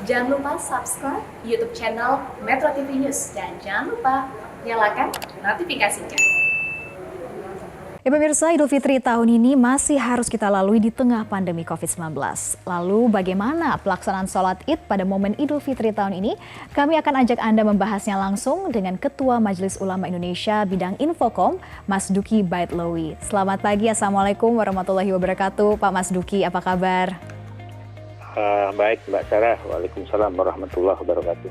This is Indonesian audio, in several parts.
Jangan lupa subscribe YouTube channel Metro TV News dan jangan lupa nyalakan notifikasinya. Ya pemirsa, Idul Fitri tahun ini masih harus kita lalui di tengah pandemi COVID-19. Lalu bagaimana pelaksanaan sholat Id pada momen Idul Fitri tahun ini? Kami akan ajak Anda membahasnya langsung dengan Ketua Majelis Ulama Indonesia bidang Infokom, Mas Duki Baitlawi. Selamat pagi, Assalamualaikum warahmatullahi wabarakatuh. Pak Mas Duki, apa kabar? Baik Mbak Sarah, waalaikumsalam warahmatullahi wabarakatuh.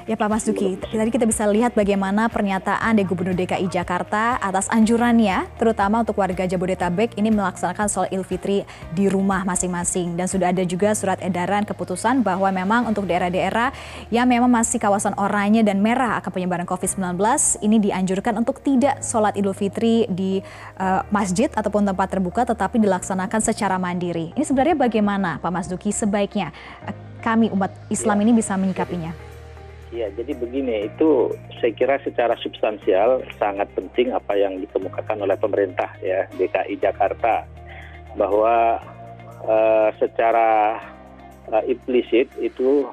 Ya Pak Mas Duki, tadi kita bisa lihat bagaimana pernyataan dari Gubernur DKI Jakarta atas anjurannya, terutama untuk warga Jabodetabek ini melaksanakan sholat Idul Fitri di rumah masing-masing. Dan sudah ada juga surat edaran keputusan bahwa memang untuk daerah-daerah yang memang masih kawasan oranye dan merah akan penyebaran COVID-19, ini dianjurkan untuk tidak sholat Idul Fitri di masjid ataupun tempat terbuka, tetapi dilaksanakan secara mandiri. Ini sebenarnya bagaimana Pak Mas Duki sebaiknya kami umat Islam ini bisa menyikapinya? Ya, jadi begini, itu saya kira secara substansial sangat penting apa yang dikemukakan oleh pemerintah ya DKI Jakarta, bahwa secara implisit itu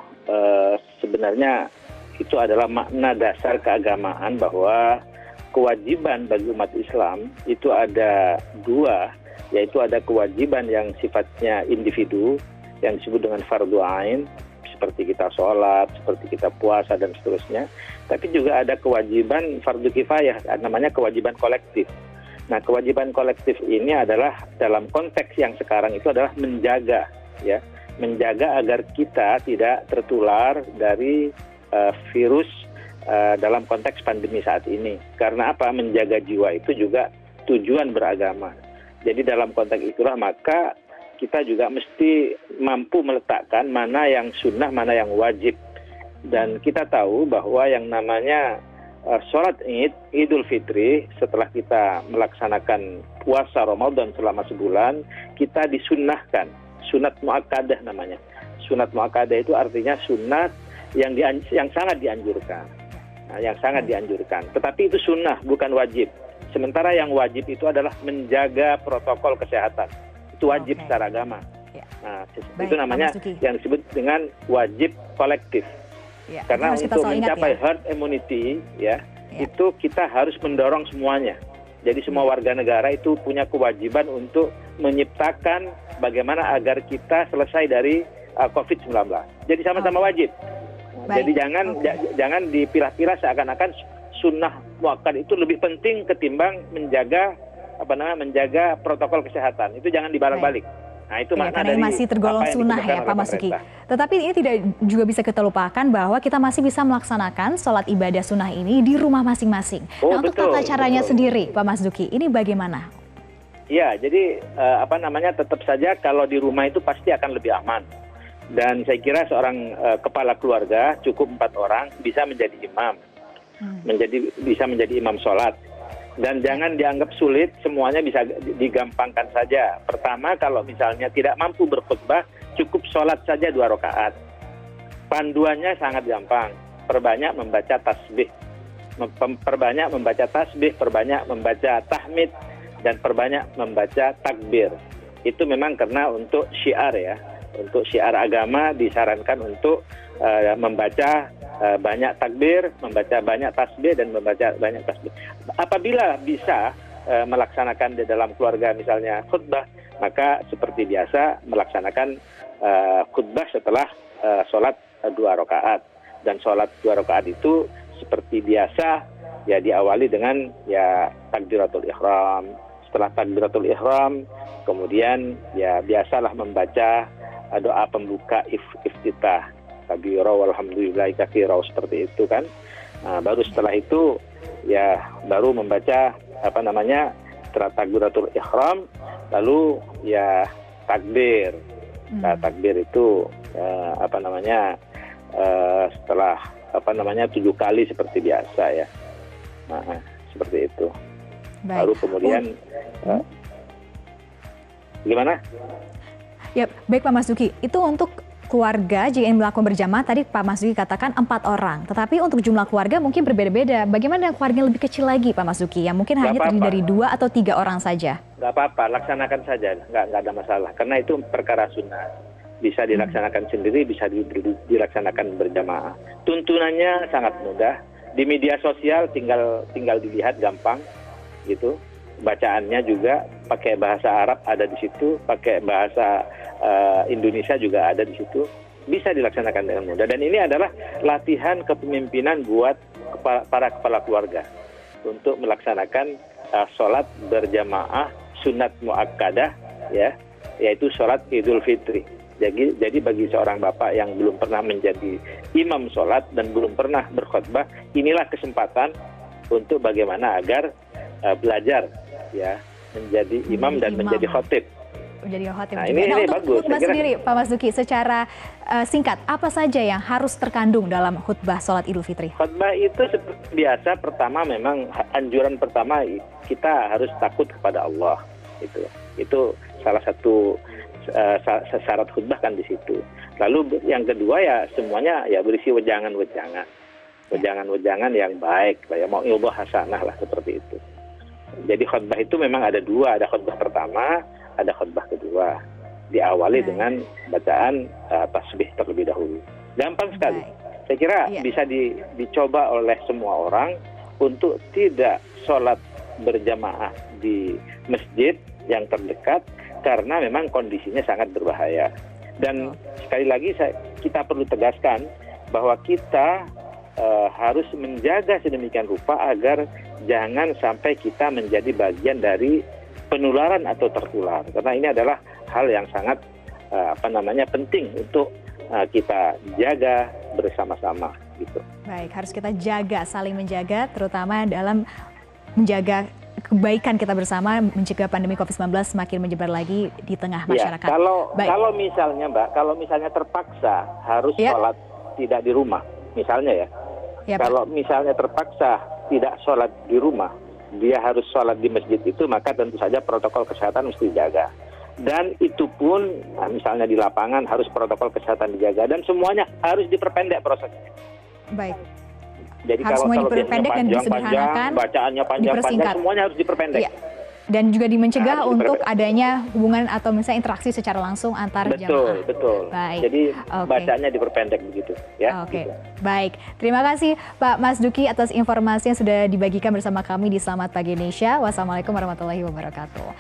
sebenarnya itu adalah makna dasar keagamaan bahwa kewajiban bagi umat Islam itu ada dua, yaitu ada kewajiban yang sifatnya individu yang disebut dengan fardhu ain, seperti kita sholat, seperti kita puasa dan seterusnya. Tapi juga ada kewajiban fardu kifayah, namanya kewajiban kolektif. Nah, kewajiban kolektif ini adalah dalam konteks yang sekarang itu adalah menjaga, ya, menjaga agar kita tidak tertular dari virus dalam konteks pandemi saat ini. Karena apa? Menjaga jiwa itu juga tujuan beragama. Jadi dalam konteks itulah maka kita juga mesti mampu meletakkan mana yang sunnah, mana yang wajib. Dan kita tahu bahwa yang namanya sholat Idul Fitri, setelah kita melaksanakan puasa Ramadan selama sebulan, kita disunnahkan, sunat muakkadah namanya. Sunat muakkadah itu artinya sunat yang sangat dianjurkan. Nah, yang sangat dianjurkan. Tetapi itu sunnah, bukan wajib. Sementara yang wajib itu adalah menjaga protokol kesehatan. Itu wajib secara agama. Ya. Nah, baik, itu namanya yang disebut dengan wajib kolektif. Ya, karena untuk mencapai herd immunity, itu kita harus mendorong semuanya. Jadi semua warga negara itu punya kewajiban untuk menciptakan bagaimana agar kita selesai dari COVID-19. Jadi sama-sama wajib. Nah, jadi jangan dipilah-pilah seakan-akan sunnah muakkad itu lebih penting ketimbang menjaga protokol kesehatan. Itu jangan dibalik-balik. Nah, itu makna dari masih tergolong sunnah ya Pak Mas Duki. Tetapi ini tidak juga bisa kita lupakan bahwa kita masih bisa melaksanakan sholat ibadah sunnah ini di rumah masing-masing. Nah, untuk tata caranya sendiri Pak Mas Duki, ini bagaimana? Ya, jadi tetap saja kalau di rumah itu pasti akan lebih aman. Dan saya kira seorang kepala keluarga cukup 4 orang bisa menjadi imam. Bisa menjadi imam sholat. Dan jangan dianggap sulit, semuanya bisa digampangkan saja. Pertama, kalau misalnya tidak mampu berkhutbah, cukup sholat saja 2 rakaat. Panduannya sangat gampang, perbanyak membaca tasbih. Perbanyak membaca tasbih, perbanyak membaca tahmid, dan perbanyak membaca takbir. Itu memang karena untuk syiar ya, untuk syiar agama disarankan untuk membaca banyak takbir, membaca banyak tasbih, dan membaca banyak tasbih. Apabila bisa melaksanakan di dalam keluarga misalnya khutbah, maka seperti biasa melaksanakan khutbah setelah sholat 2 rakaat. Dan sholat 2 rakaat itu seperti biasa ya diawali dengan ya takbiratul ihram. Setelah takbiratul ihram, kemudian ya biasalah membaca doa pembuka iftitah. Kabira walhamdulillahi katsira, seperti itu kan. Nah, baru setelah itu ya baru membaca setelah takbiratul ihram, lalu ya takbir. Nah, takbir itu setelah 7 kali seperti biasa ya. Nah, seperti itu. Baik. Baru kemudian gimana? Ya, baik Pak Mas Duki. Itu untuk keluarga jika ingin melakukan berjamaah, tadi Pak Mas Duki katakan 4 orang. Tetapi untuk jumlah keluarga mungkin berbeda-beda. Bagaimana dengan keluarga yang lebih kecil lagi Pak Mas Duki, yang mungkin hanya terdiri dari 2 atau 3 orang saja? Nggak apa-apa, laksanakan saja, nggak ada masalah. Karena itu perkara sunnah. bisa dilaksanakan sendiri, bisa dilaksanakan berjamaah. Tuntunannya sangat mudah. Di media sosial tinggal dilihat gampang gitu. Bacaannya juga pakai bahasa Arab ada di situ, pakai bahasa Indonesia juga ada di situ. Bisa dilaksanakan dengan mudah. Dan ini adalah latihan kepemimpinan buat para kepala keluarga untuk melaksanakan sholat berjamaah sunat muakkadah, ya, yaitu sholat Idul Fitri. Jadi bagi seorang bapak yang belum pernah menjadi imam sholat dan belum pernah berkhutbah, inilah kesempatan untuk bagaimana agar belajar, ya, menjadi imam dan menjadi khotib. Menjadi khotib Nah, juga. ini Nah, bagus. untuk khutbah sendiri, Pak Masduki, secara singkat, apa saja yang harus terkandung dalam khutbah sholat Idul Fitri? Khutbah itu seperti biasa, pertama memang anjuran pertama kita harus takut kepada Allah. Itu salah satu syarat khutbah kan di situ. Lalu yang kedua ya semuanya ya berisi wejangan-wejangan yang baik, ya mau ilmu hasanah lah seperti itu. Jadi khutbah itu memang ada dua, ada khutbah pertama, ada khutbah kedua. Diawali dengan bacaan tasbih terlebih dahulu. Gampang sekali. Saya kira bisa dicoba oleh semua orang untuk tidak sholat berjamaah di masjid yang terdekat karena memang kondisinya sangat berbahaya. Dan sekali lagi kita perlu tegaskan bahwa kita harus menjaga sedemikian rupa agar jangan sampai kita menjadi bagian dari penularan atau tertular. Karena ini adalah hal yang sangat penting untuk kita jaga bersama-sama gitu. Baik, harus kita jaga, saling menjaga, terutama dalam menjaga kebaikan kita bersama, mencegah pandemi COVID-19 semakin menyebar lagi di tengah masyarakat. Ya, kalau misalnya Mbak, kalau misalnya terpaksa harus sholat tidak di rumah, misalnya kalau misalnya terpaksa tidak sholat di rumah, dia harus sholat di masjid itu, maka tentu saja protokol kesehatan mesti dijaga. Dan itu pun misalnya di lapangan harus protokol kesehatan dijaga dan semuanya harus diperpendek prosesnya. Baik. Jadi harus kalau diperpendek dan disederhanakan, bacaannya panjang-panjang, semuanya harus diperpendek. Iya. Dan juga mencegah untuk adanya hubungan atau misalnya interaksi secara langsung antar jamaah. Betul. Baik. Jadi bacanya diperpendek begitu, ya. Oke. Gitu. Baik. Terima kasih Pak Masduki atas informasi yang sudah dibagikan bersama kami di Selamat Pagi Indonesia. Wassalamualaikum warahmatullahi wabarakatuh.